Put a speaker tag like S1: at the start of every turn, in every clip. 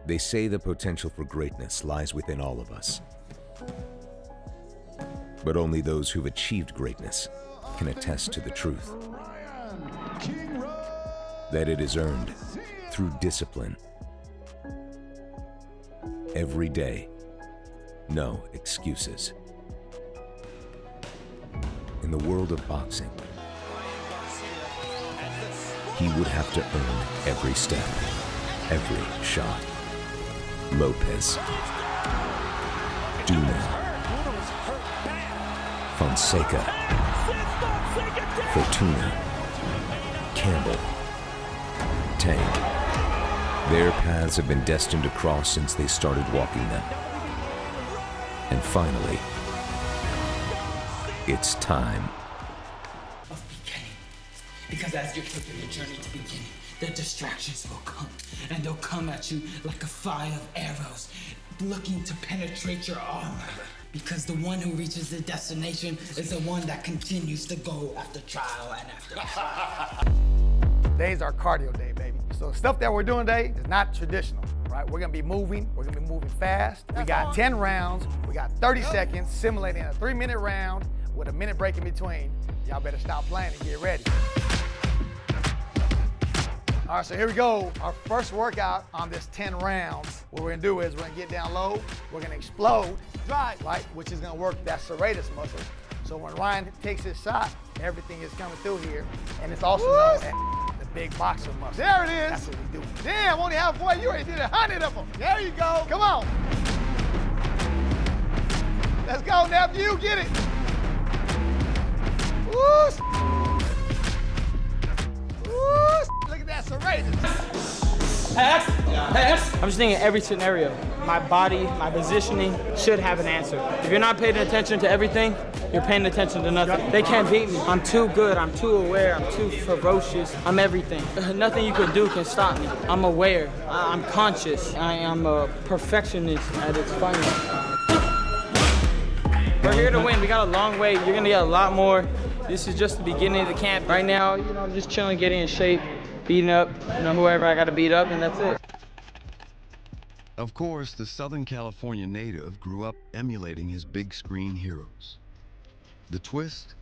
S1: They say the potential for greatness lies within all of us. But only those who've achieved greatness can attest to the truth. That it is earned through discipline. Every day, no excuses. In the world of boxing, he would have to earn every step, every shot. Lopez, Duna, Fonseca, Fortuna, Campbell, Tank. Their paths have been destined to cross since they started walking them. And finally, it's time.
S2: Of beginning. Because as you're taking the journey to beginning, the distractions will come. And they'll come at you like a fire of arrows, looking to penetrate your armor. Because the one who reaches the destination is the one that continues to go after trial and after trial.
S3: Today's our cardio day, baby. So stuff that we're doing today is not traditional, right? We're gonna be moving fast. We got 10 rounds, we got 30 seconds, simulating a 3-minute round with a minute break in between. Y'all better stop playing and get ready. All right, so here we go. Our first workout on this 10 rounds. What we're gonna do is we're gonna get down low, we're gonna explode, right, which is gonna work that serratus muscle. So when Ryan takes his shot, everything is coming through here, and it's also known as the big boxer muscle. There it is. That's what we do. Damn, only halfway, you already did 100 of them. There you go, come on. Let's go, nephew, get it. Woo! Look at that serratus.
S4: I'm just thinking every scenario. My body, my positioning should have an answer. If you're not paying attention to everything, you're paying attention to nothing. They can't beat me. I'm too good, I'm too aware, I'm too ferocious, I'm everything. Nothing you could do can stop me. I'm aware, I'm conscious, I am a perfectionist at its finest. We're here to win, we got a long way. You're gonna get a lot more. This is just the beginning of the camp. Right now, I'm just chilling, getting in shape, beating up, whoever I gotta beat up, and that's it.
S5: Of course, the Southern California native grew up emulating his big screen heroes. The twist?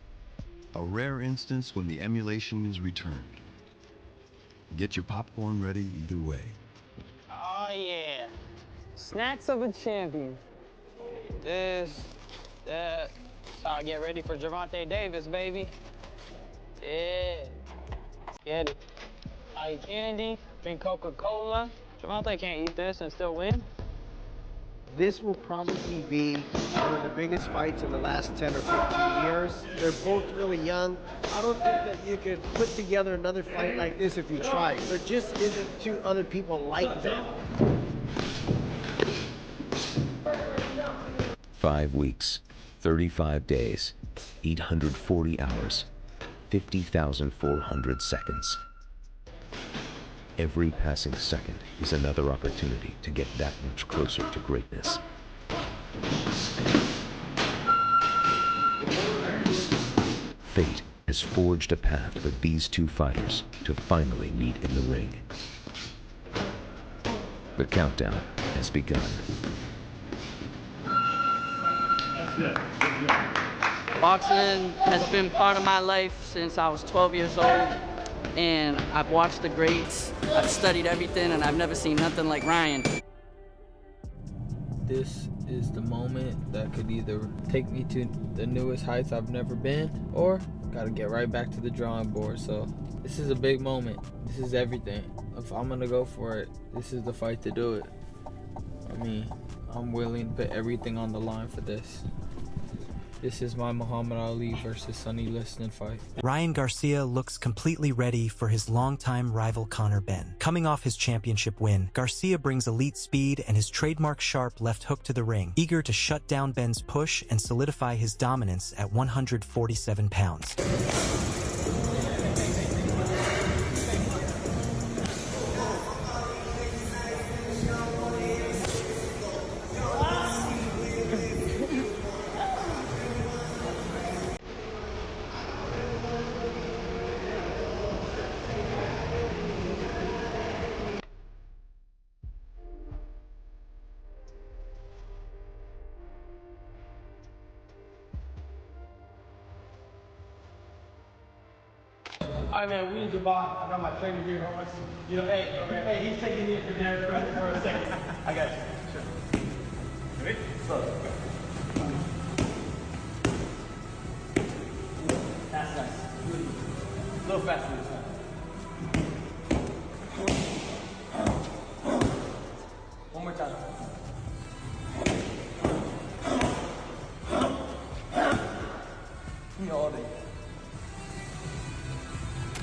S5: A rare instance when the emulation is returned. Get your popcorn ready either way.
S4: Oh yeah, snacks of a champion. This, that. That's how I get ready for Gervonta Davis, baby. Yeah, let's get it. I eat candy, drink Coca-Cola. Gervonta can't eat this and still win.
S6: This will probably be one of the biggest fights in the last 10 or 15 years. They're both really young. I don't think that you could put together another fight like this if you tried. There just isn't two other people like them.
S1: 5 weeks, 35 days, 840 hours, 50,400 seconds. Every passing second is another opportunity to get that much closer to greatness. Fate has forged a path for these two fighters to finally meet in the ring. The countdown has begun.
S7: Boxing has been part of my life since I was 12 years old, and I've watched the greats, I've studied everything, and I've never seen nothing like Ryan.
S4: This is the moment that could either take me to the newest heights I've never been, or gotta get right back to the drawing board. So this is a big moment. This is everything. If I'm gonna go for it, this is the fight to do it. I mean, I'm willing to put everything on the line for this. This is my Muhammad Ali versus Sonny Liston fight.
S8: Ryan Garcia looks completely ready for his longtime rival Conor Benn. Coming off his championship win, Garcia brings elite speed and his trademark sharp left hook to the ring, eager to shut down Benn's push and solidify his dominance at 147 pounds.
S9: All right, man, we need to buy. I got my trainer here. You know, hey, he's taking it for there for a second. I got you. Sure. Ready? Slow. That's nice. A little faster this time. One more time. Me all day.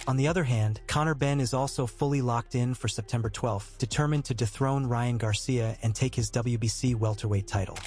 S8: On the other hand, Conor Benn is also fully locked in for September 12th, determined to dethrone Ryan Garcia and take his WBC welterweight title.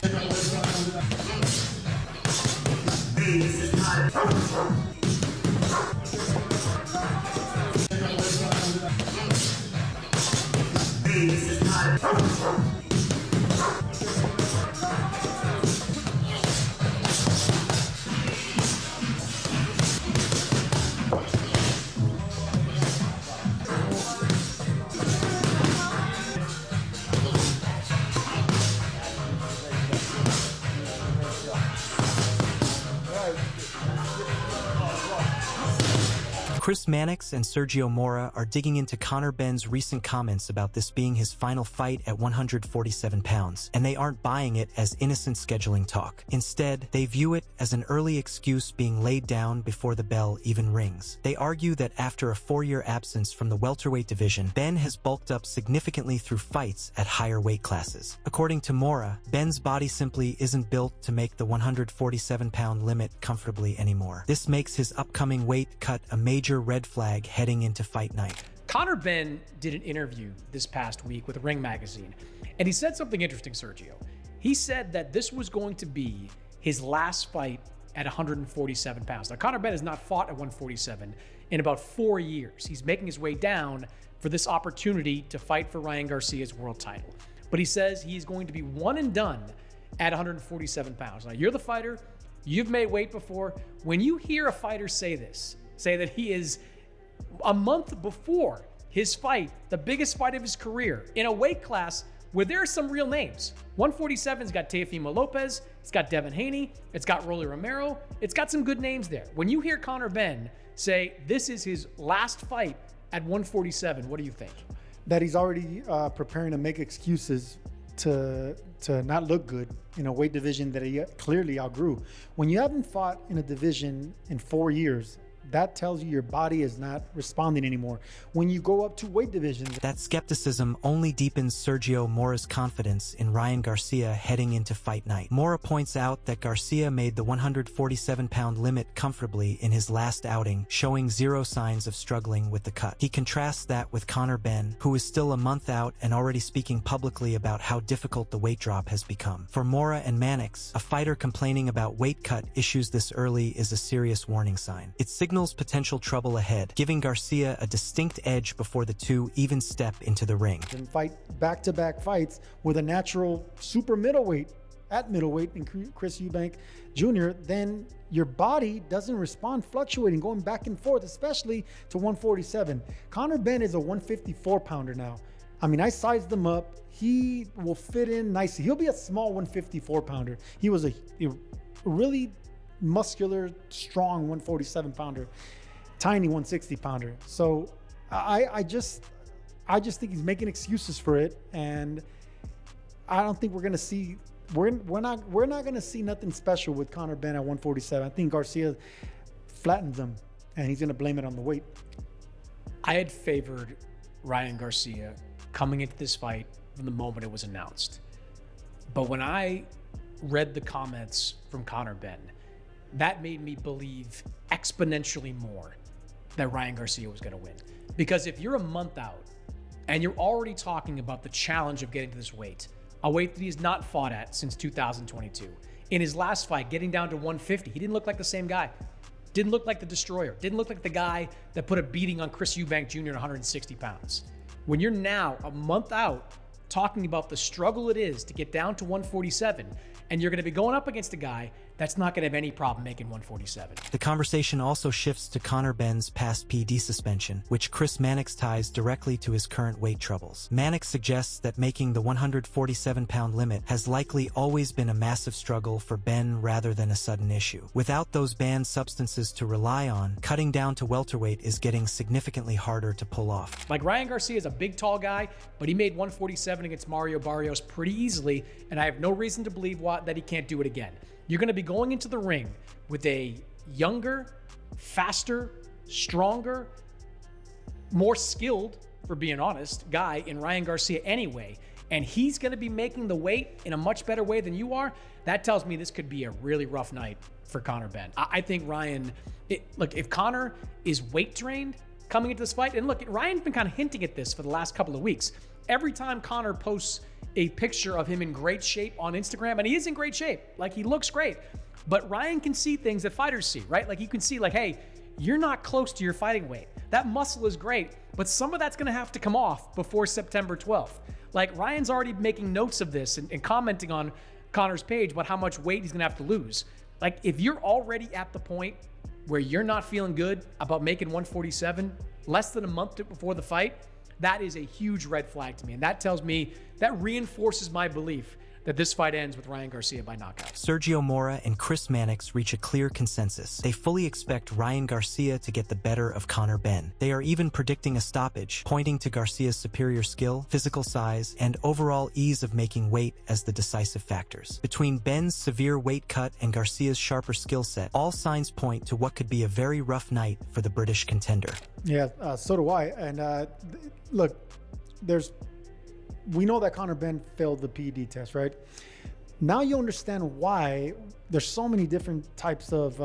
S8: Mannix and Sergio Mora are digging into Conor Benn's recent comments about this being his final fight at 147 pounds, and they aren't buying it as innocent scheduling talk. Instead, they view it as an early excuse being laid down before the bell even rings. They argue that after a 4-year absence from the welterweight division, Benn has bulked up significantly through fights at higher weight classes. According to Mora, Benn's body simply isn't built to make the 147-pound limit comfortably anymore. This makes his upcoming weight cut a major red flag heading into fight night.
S10: Conor Benn did an interview this past week with Ring Magazine, and he said something interesting, Sergio. He said that this was going to be his last fight at 147 pounds. Now, Conor Benn has not fought at 147 in about 4 years. He's making his way down for this opportunity to fight for Ryan Garcia's world title. But he says he's going to be one and done at 147 pounds. Now, you're the fighter. You've made weight before. When you hear a fighter say this, say that he is a month before his fight, the biggest fight of his career, in a weight class where there are some real names. 147's got Teofimo Lopez, it's got Devin Haney, it's got Rolly Romero, it's got some good names there. When you hear Conor Benn say this is his last fight at 147, what do you think?
S11: That he's already preparing to make excuses to not look good in a weight division that he clearly outgrew. When you haven't fought in a division in 4 years, that tells you your body is not responding anymore. When you go up to weight divisions,
S8: that skepticism only deepens Sergio Mora's confidence in Ryan Garcia heading into fight night. Mora points out that Garcia made the 147-pound limit comfortably in his last outing, showing zero signs of struggling with the cut. He contrasts that with Conor Benn, who is still a month out and already speaking publicly about how difficult the weight drop has become. For Mora and Mannix, a fighter complaining about weight cut issues this early is a serious warning sign. It signals potential trouble ahead, giving Garcia a distinct edge before the two even step into the ring.
S11: And fight back-to-back fights with a natural super middleweight at middleweight in Chris Eubank Jr., then your body doesn't respond, fluctuating, going back and forth, especially to 147. Conor Benn is a 154-pounder now. I mean, I sized him up. He will fit in nicely. He'll be a small 154-pounder. He was a really muscular, strong 147-pounder, tiny 160-pounder. So I just think he's making excuses for it, and I don't think we're gonna see we're not gonna see nothing special with Conor Benn at 147. I think Garcia flattens him, and he's gonna blame it on the weight.
S10: I had favored Ryan Garcia coming into this fight from the moment it was announced, but when I read the comments from Conor Benn, that made me believe exponentially more that Ryan Garcia was going to win. Because if you're a month out and you're already talking about the challenge of getting to this weight, a weight that he's not fought at since 2022. In his last fight, getting down to 150, he didn't look like the same guy. Didn't look like the destroyer. Didn't look like the guy that put a beating on Chris Eubank Jr. at 160 pounds. When you're now a month out talking about the struggle it is to get down to 147, and you're going to be going up against a guy that's not going to have any problem making 147.
S8: The conversation also shifts to Conor Benn's past PD suspension, which Chris Mannix ties directly to his current weight troubles. Mannix suggests that making the 147-pound limit has likely always been a massive struggle for Benn rather than a sudden issue. Without those banned substances to rely on, cutting down to welterweight is getting significantly harder to pull off.
S10: Like, Ryan Garcia is a big, tall guy, but he made 147 against Mario Barrios pretty easily, and I have no reason to believe that he can't do it again. You're going to be going into the ring with a younger, faster, stronger, more skilled, for being honest, guy in Ryan Garcia anyway, and he's going to be making the weight in a much better way than you are. That tells me this could be a really rough night for Conor Benn. I think Ryan, look, if Conor is weight trained coming into this fight, and look, Ryan's been kind of hinting at this for the last couple of weeks. Every time Conor posts a picture of him in great shape on Instagram, and he is in great shape, like, he looks great, but Ryan can see things that fighters see, right? Like, you can see, like, hey, you're not close to your fighting weight. That muscle is great, but some of that's going to have to come off before September 12th. Like, Ryan's already making notes of this and commenting on Conor's page about how much weight he's going to have to lose. Like, if you're already at the point where you're not feeling good about making 147 less than a month before the fight, that is a huge red flag to me. And that tells me, that reinforces my belief that this fight ends with Ryan Garcia by knockout.
S8: Sergio Mora and Chris Mannix reach a clear consensus. They fully expect Ryan Garcia to get the better of Conor Benn. They are even predicting a stoppage, pointing to Garcia's superior skill, physical size, and overall ease of making weight as the decisive factors. Between Benn's severe weight cut and Garcia's sharper skill set, all signs point to what could be a very rough night for the British contender.
S11: Yeah, so do I. And look, we know that Conor Benn failed the PED test, right? Now you understand why there's so many different types of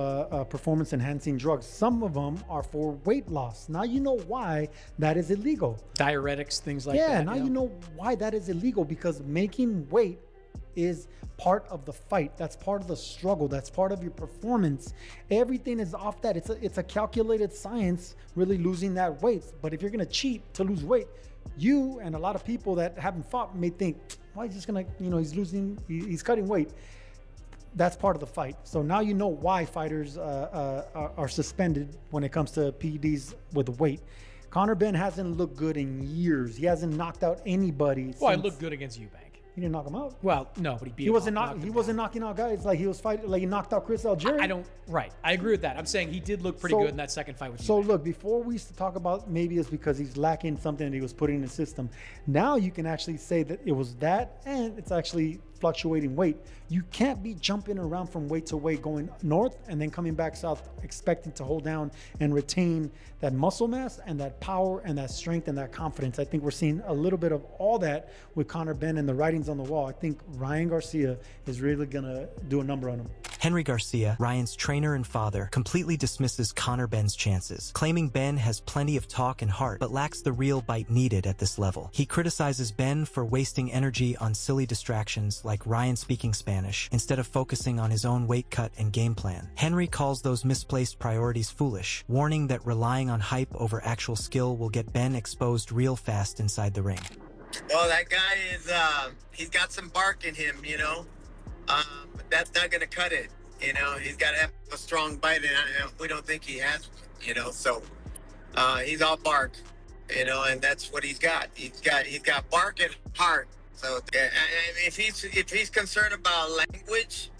S11: performance-enhancing drugs. Some of them are for weight loss. Now you know why that is illegal.
S10: Diuretics, things like that.
S11: Yeah, now you know why that is illegal, because making weight is part of the fight. That's part of the struggle. That's part of your performance. Everything is off that. It's a calculated science, really losing that weight. But if you're going to cheat to lose weight, you and a lot of people that haven't fought may think, well, he's just gonna, he's cutting weight. That's part of the fight. So now you know why fighters are suspended when it comes to PEDs with weight. Conor Benn hasn't looked good in years. He hasn't knocked out anybody.
S10: Well, I looked good against Eubank.
S11: He didn't knock him out.
S10: Well, no, but he beat
S11: him. He wasn't knocking out guys like he was fighting, like he knocked out Chris Algieri.
S10: Right. I agree with that. I'm saying he did look pretty good in that second fight with Eubank.
S11: So look, before we used to talk about maybe it's because he's lacking something that he was putting in the system. Now you can actually say that it was that, and it's actually fluctuating weight. You can't be jumping around from weight to weight, going north and then coming back south, expecting to hold down and retain that muscle mass and that power and that strength and that confidence. I think we're seeing a little bit of all that with Conor Benn, and the writings on the wall. I think Ryan Garcia is really gonna do a number on him.
S8: Henry Garcia, Ryan's trainer and father, completely dismisses Conor Benn's chances, claiming Benn has plenty of talk and heart but lacks the real bite needed at this level. He criticizes Benn for wasting energy on silly distractions like Ryan speaking Spanish instead of focusing on his own weight cut and game plan. Henry calls those misplaced priorities foolish, warning that relying on hype over actual skill will get Benn exposed real fast inside the ring.
S12: Well, that guy is, he's got some bark in him, but that's not going to cut it. He's got to have a strong bite, and we don't think he has, so he's all bark, and that's what he's got. He's got bark and heart. So if he's concerned about language,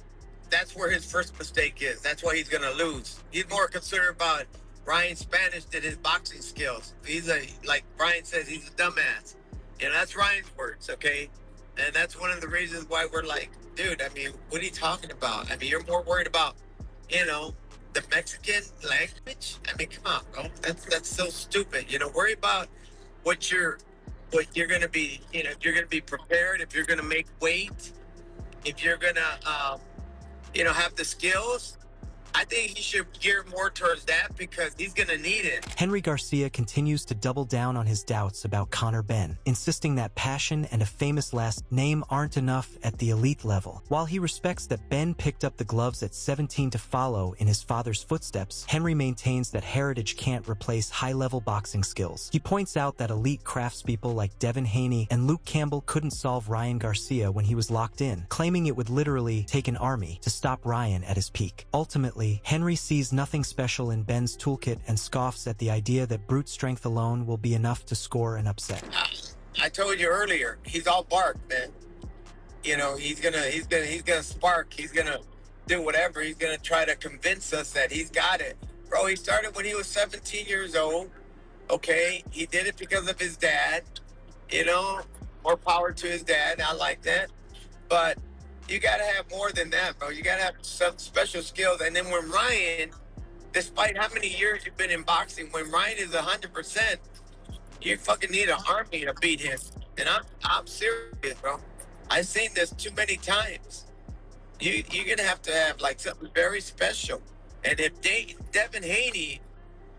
S12: that's where his first mistake is. That's why he's going to lose. He's more concerned about Ryan's Spanish than his boxing skills. Like Ryan says, he's a dumbass. That's Ryan's words, okay? And that's one of the reasons why we're like, dude, what are you talking about? You're more worried about, the Mexican language? Come on, bro. That's so stupid. Worry about what you're going to be, if you're going to be prepared, if you're going to make weight, if you're going to, have the skills, I think he should gear more towards that because he's going to need it.
S8: Henry Garcia continues to double down on his doubts about Conor Benn, insisting that passion and a famous last name aren't enough at the elite level. While he respects that Benn picked up the gloves at 17 to follow in his father's footsteps, Henry maintains that heritage can't replace high-level boxing skills. He points out that elite craftspeople like Devin Haney and Luke Campbell couldn't solve Ryan Garcia when he was locked in, claiming it would literally take an army to stop Ryan at his peak. Ultimately, Henry sees nothing special in Benn's toolkit and scoffs at the idea that brute strength alone will be enough to score an upset.
S12: I told you earlier, he's all bark, man. You know, he's gonna spark. He's gonna do whatever. He's gonna try to convince us that he's got it. Bro, he started when he was 17 years old. Okay, he did it because of his dad. You know, more power to his dad. I like that. But you got to have more than that, bro. You got to have some special skills. And then when Ryan, despite how many years you've been in boxing, when Ryan is 100%, you fucking need an army to beat him. And I'm serious, bro. I've seen this too many times. You're going to have like something very special. And if Devin Haney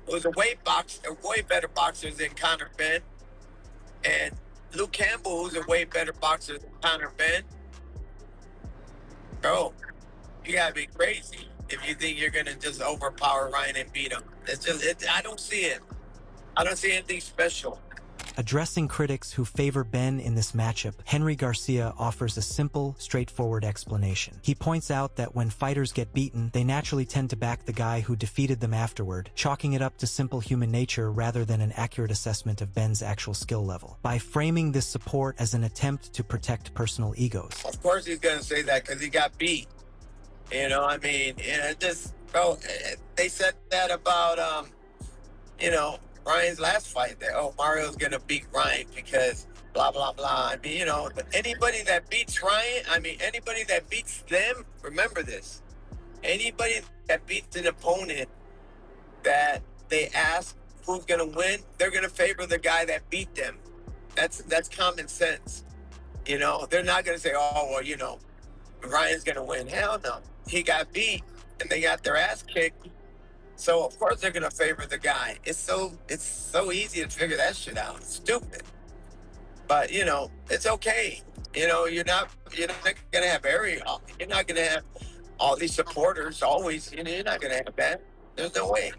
S12: was a way better boxer than Conor Benn, and Luke Campbell, who's a way better boxer than Conor Benn, bro, you gotta be crazy if you think you're gonna just overpower Ryan and beat him. I don't see it. I don't see anything special.
S8: Addressing critics who favor Benn in this matchup, Henry Garcia offers a simple, straightforward explanation. He points out that when fighters get beaten, they naturally tend to back the guy who defeated them afterward, chalking it up to simple human nature rather than an accurate assessment of Benn's actual skill level. By framing this support as an attempt to protect personal egos.
S12: Of course he's gonna say that because he got beat. You know, I mean, bro, they said that about, Ryan's last fight, that, Mario's gonna beat Ryan because blah, blah, blah. I mean, anybody that beats Ryan, anybody that beats them, remember this. Anybody that beats an opponent that they ask who's gonna win, they're gonna favor the guy that beat them. That's common sense. You know, they're not gonna say, Ryan's gonna win. Hell no. He got beat and they got their ass kicked. So of course they're gonna favor the guy. It's so easy to figure that shit out. It's stupid. But it's okay. You're not gonna have all these supporters always. You're not gonna have that. There's no way.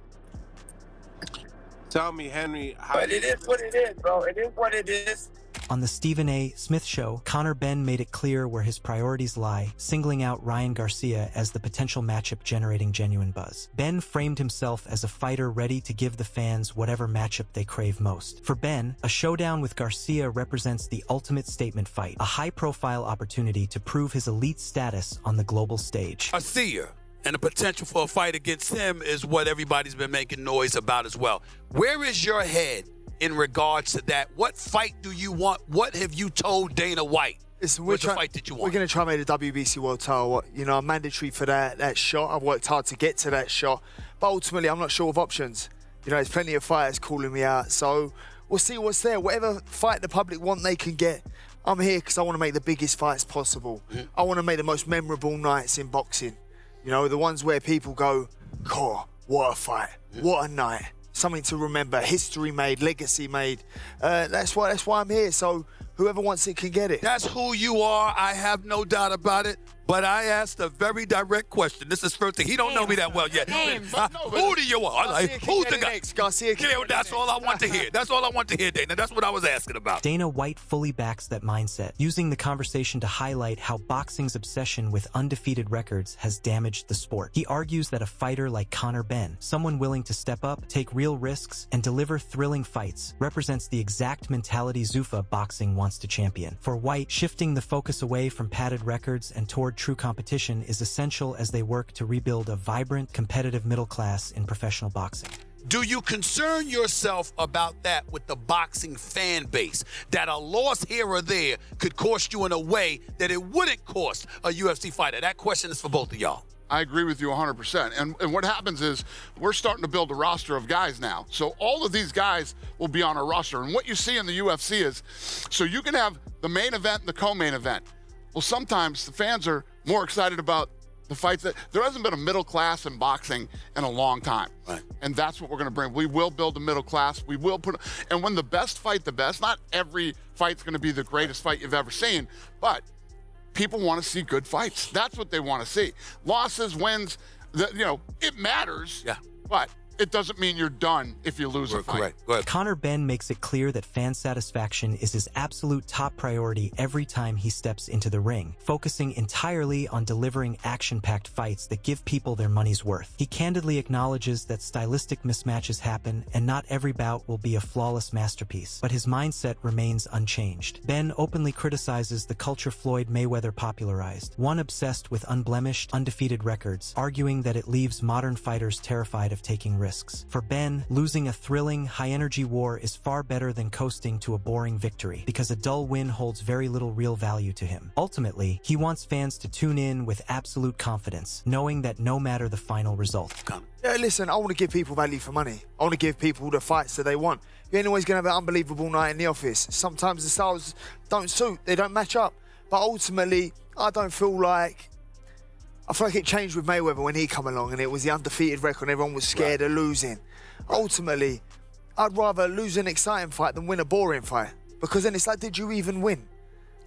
S13: Tell me, Henry.
S12: But it is what it is, bro. It is what it is.
S8: On the Stephen A. Smith Show, Conor Benn made it clear where his priorities lie, singling out Ryan Garcia as the potential matchup generating genuine buzz. Benn framed himself as a fighter ready to give the fans whatever matchup they crave most. For Benn, a showdown with Garcia represents the ultimate statement fight, a high-profile opportunity to prove his elite status on the global stage.
S14: Garcia and the potential for a fight against him is what everybody's been making noise about as well. Where is your head in regards to that? What fight do you want? What have you told Dana White?
S15: Listen,
S14: What's the fight that you want?
S15: We're going to try and make the WBC World title, I'm mandatory for that shot. I've worked hard to get to that shot. But ultimately, I'm not sure of options. There's plenty of fighters calling me out. So we'll see what's there. Whatever fight the public want, they can get. I'm here because I want to make the biggest fights possible. Mm-hmm. I want to make the most memorable nights in boxing. The ones where people go, God, what a fight. Mm-hmm. What a night. Something to remember, history made, legacy made. That's why I'm here. So whoever wants it can get it.
S14: That's who you are. I have no doubt about it. But I asked a very direct question. This is first thing. He don't know me that well yet. Who do you want? Who's the guy?
S15: Garcia.
S14: That's all I want to hear. That's all I want to hear, Dana. That's what I was asking about.
S8: Dana White fully backs that mindset, using the conversation to highlight how boxing's obsession with undefeated records has damaged the sport. He argues that a fighter like Conor Benn, someone willing to step up, take real risks, and deliver thrilling fights, represents the exact mentality Zuffa Boxing wants to champion. For White, shifting the focus away from padded records and toward true competition is essential as they work to rebuild a vibrant, competitive middle class in professional boxing.
S14: Do you concern yourself about that with the boxing fan base? That a loss here or there could cost you in a way that it wouldn't cost a UFC fighter? That question is for both of y'all.
S16: I agree with you 100%. And what happens is we're starting to build a roster of guys now. So all of these guys will be on our roster. And what you see in the UFC is, so you can have the main event and the co-main event. Well, sometimes the fans are more excited about The fights that there hasn't been a middle class in boxing in a long time.
S14: Right.
S16: And that's what we're going to bring. We will build a middle class. We will put, and when the best fight the best, not every fight's going to be the greatest fight you've ever seen, but people want to see good fights. That's what they want to see. Losses, wins, it matters.
S14: Yeah.
S16: But it doesn't mean you're done if you lose a fight.
S14: Correct. Go ahead.
S8: Conor Benn makes it clear that fan satisfaction is his absolute top priority every time he steps into the ring, focusing entirely on delivering action-packed fights that give people their money's worth. He candidly acknowledges that stylistic mismatches happen and not every bout will be a flawless masterpiece, but his mindset remains unchanged. Benn openly criticizes the culture Floyd Mayweather popularized, one obsessed with unblemished, undefeated records, arguing that it leaves modern fighters terrified of taking risks. For Benn, losing a thrilling, high-energy war is far better than coasting to a boring victory, because a dull win holds very little real value to him. Ultimately, he wants fans to tune in with absolute confidence, knowing that no matter the final result.
S15: Yeah, listen, I want to give people value for money. I want to give people the fights that they want. You ain't always going to have an unbelievable night in the office. Sometimes the styles don't suit, they don't match up. But ultimately, I feel like it changed with Mayweather when he come along and it was the undefeated record and everyone was scared of losing. Ultimately, I'd rather lose an exciting fight than win a boring fight, because then it's like, did you even win?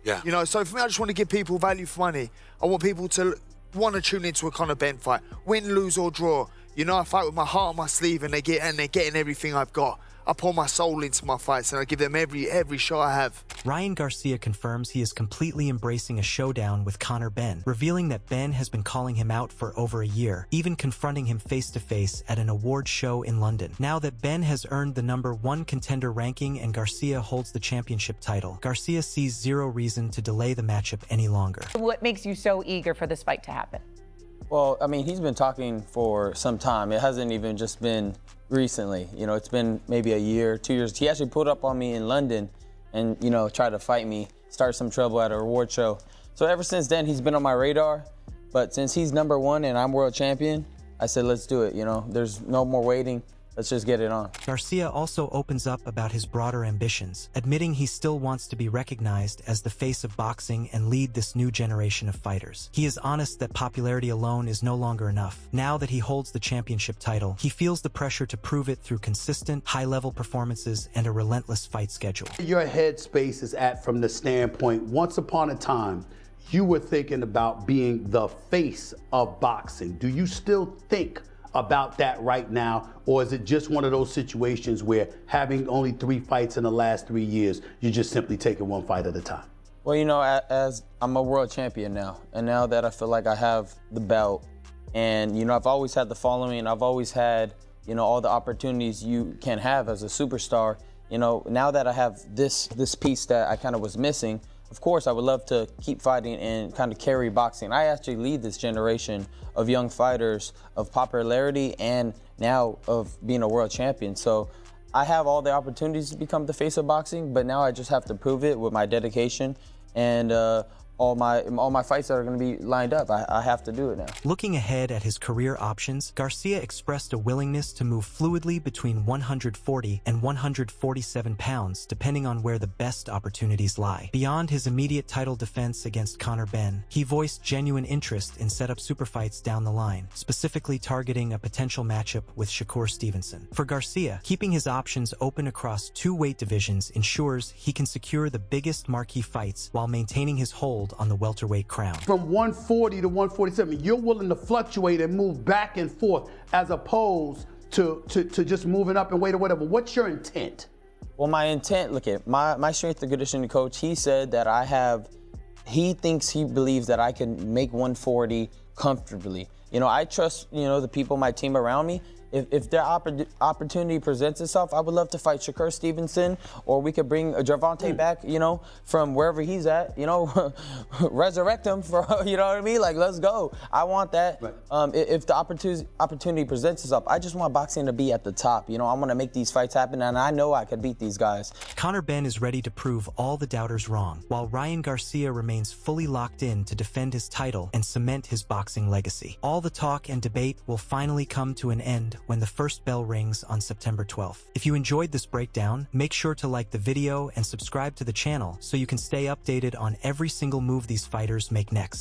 S14: Yeah.
S15: So for me, I just want to give people value for money. I want people to want to tune into a Conor Benn fight, win, lose or draw. I fight with my heart on my sleeve and they're getting everything I've got. I pour my soul into my fights and I give them every shot I have.
S8: Ryan Garcia confirms he is completely embracing a showdown with Conor Benn, revealing that Benn has been calling him out for over a year, even confronting him face-to-face at an award show in London. Now that Benn has earned the #1 contender ranking and Garcia holds the championship title, Garcia sees zero reason to delay the matchup any longer.
S13: What makes you so eager for this fight to happen?
S4: Well, I mean, he's been talking for some time. It hasn't even just been recently. It's been maybe a year, 2 years. He actually pulled up on me in London and, tried to fight me, start some trouble at a reward show. So ever since then, he's been on my radar. But since he's #1 and I'm world champion, I said, let's do it. There's no more waiting. Let's just get it on.
S8: Garcia also opens up about his broader ambitions, admitting he still wants to be recognized as the face of boxing and lead this new generation of fighters. He is honest that popularity alone is no longer enough. Now that he holds the championship title, he feels the pressure to prove it through consistent, high-level performances and a relentless fight schedule.
S17: Your headspace is at from the standpoint, once upon a time, you were thinking about being the face of boxing. Do you still think about that right now, or is it just one of those situations where having only 3 fights in the last 3 years, you're just simply taking one fight at a time?
S4: Well, as I'm a world champion now, and now that I feel like I have the belt, and I've always had the following, I've always had all the opportunities you can have as a superstar. Now that I have this piece that I kind of was missing, of course, I would love to keep fighting and kind of carry boxing. I actually lead this generation of young fighters of popularity and now of being a world champion. So I have all the opportunities to become the face of boxing, but now I just have to prove it with my dedication and all my fights that are going to be lined up. I have to do it now.
S8: Looking ahead at his career options, Garcia expressed a willingness to move fluidly between 140 and 147 pounds, depending on where the best opportunities lie. Beyond his immediate title defense against Conor Benn, he voiced genuine interest in set-up super fights down the line, specifically targeting a potential matchup with Shakur Stevenson. For Garcia, keeping his options open across 2 weight divisions ensures he can secure the biggest marquee fights while maintaining his hold on the welterweight crown.
S17: From 140 to 147, you're willing to fluctuate and move back and forth as opposed to just moving up in weight or whatever. What's your intent?
S4: Well, my intent, look at my strength and conditioning coach, he said that he believes that I can make 140 comfortably. I trust, the people, my team around me. If their opportunity presents itself, I would love to fight Shakur Stevenson, or we could bring Gervonta back, from wherever he's at, resurrect him for, you know what I mean? Like, let's go. I want that. Right. If the opportunity presents itself, I just want boxing to be at the top. I want to make these fights happen, and I know I could beat these guys.
S8: Conor Benn is ready to prove all the doubters wrong, while Ryan Garcia remains fully locked in to defend his title and cement his boxing legacy. All the talk and debate will finally come to an end when the first bell rings on September 12th. If you enjoyed this breakdown, make sure to like the video and subscribe to the channel so you can stay updated on every single move these fighters make next.